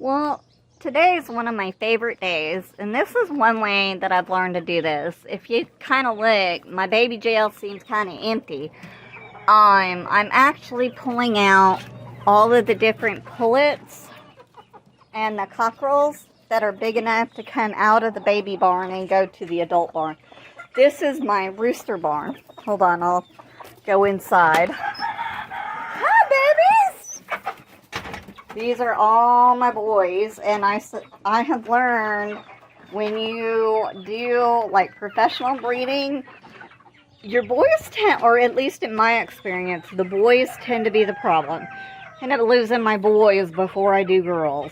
Well, today is one of my favorite days, and this is one way that I've learned to do this. If you kind of look, my baby jail seems kind of empty. I'm actually pulling out all of the different pullets and the cockerels that are big enough to come out of the baby barn and go to the adult barn. This is my rooster barn. Hold on, I'll go inside. Hi, babies! These are all my boys, and I have learned when you do like professional breeding, your boys tend, or at least in my experience, the boys tend to be the problem. I end up losing my boys before I do girls.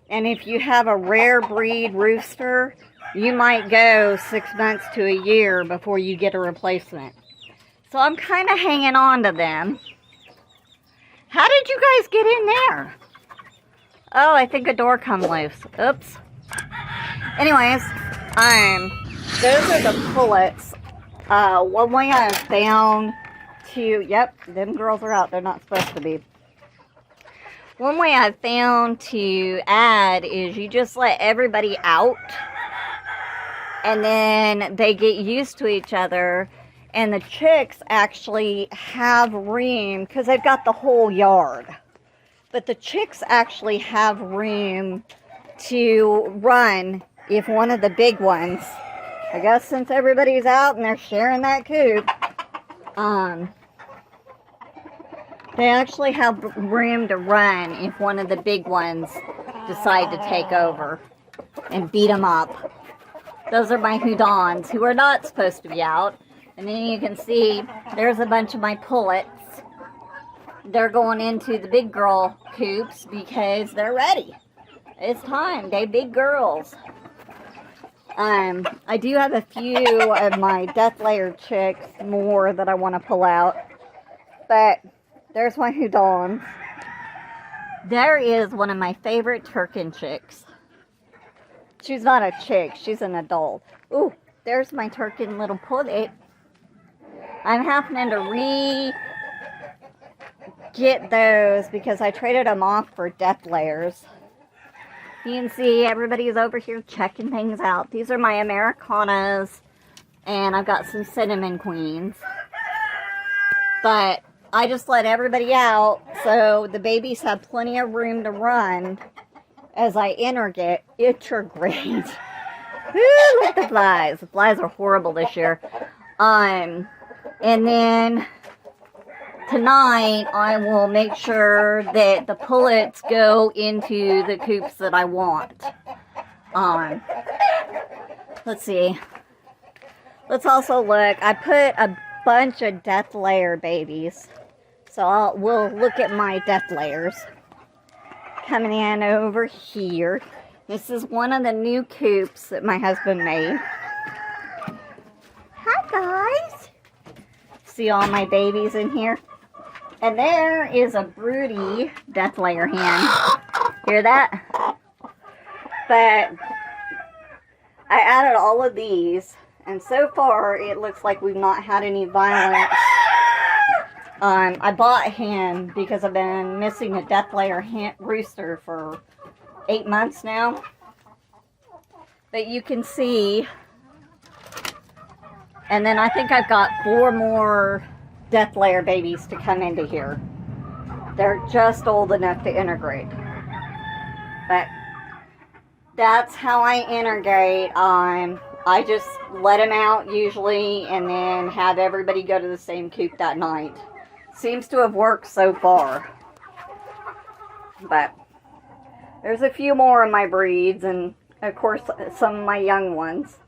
And if you have a rare breed rooster, you might go 6 months to a year before you get a replacement. So I'm kind of hanging on to them. How did you guys get in there? Oh, I think a door come loose. Oops. Anyways, those are the pullets. One way I found to, yep, them girls are out. They're not supposed to be. One way I found to add is you just let everybody out, and then they get used to each other, and the chicks actually have room, because they've got the whole yard, but the chicks actually have room to run if one of the big ones, I guess since everybody's out and they're sharing that coop, they actually have room to run if one of the big ones decide to take over and beat them up. Those are my houdons who are not supposed to be out. And then you can see there's a bunch of my pullets. They're going into the big girl coops because they're ready. It's time. They big girls. I do have a few of my Deathlayer chicks more that I want to pull out. But there's my houdons. There is one of my favorite Turkin chicks. She's not a chick. She's an adult. Ooh, there's my Turkin little pullet. I'm happening to get those because I traded them off for Deathlayers. You can see everybody's over here checking things out. These are my Americanas, and I've got some cinnamon queens. But I just let everybody out so the babies have plenty of room to run as I integrate. Look at the flies. The flies are horrible this year. And then tonight I will make sure that the pullets go into the coops that I want. Let's see. Let's also look. I put a bunch of Deathlayer babies. So we'll look at my Deathlayers. Coming in over here. This is one of the new coops that my husband made. Hi guys. See all my babies in here? And there is a broody Deathlayer hen. Hear that? But I added all of these, and so far it looks like we've not had any violence. I bought a hen because I've been missing a Deathlayer rooster for 8 months now. But you can see, and then I think I've got 4 more Deathlayer babies to come into here. They're just old enough to integrate. But that's how I integrate. I just let them out usually and then have everybody go to the same coop that night. Seems to have worked so far. But there's a few more of my breeds, and of course some of my young ones.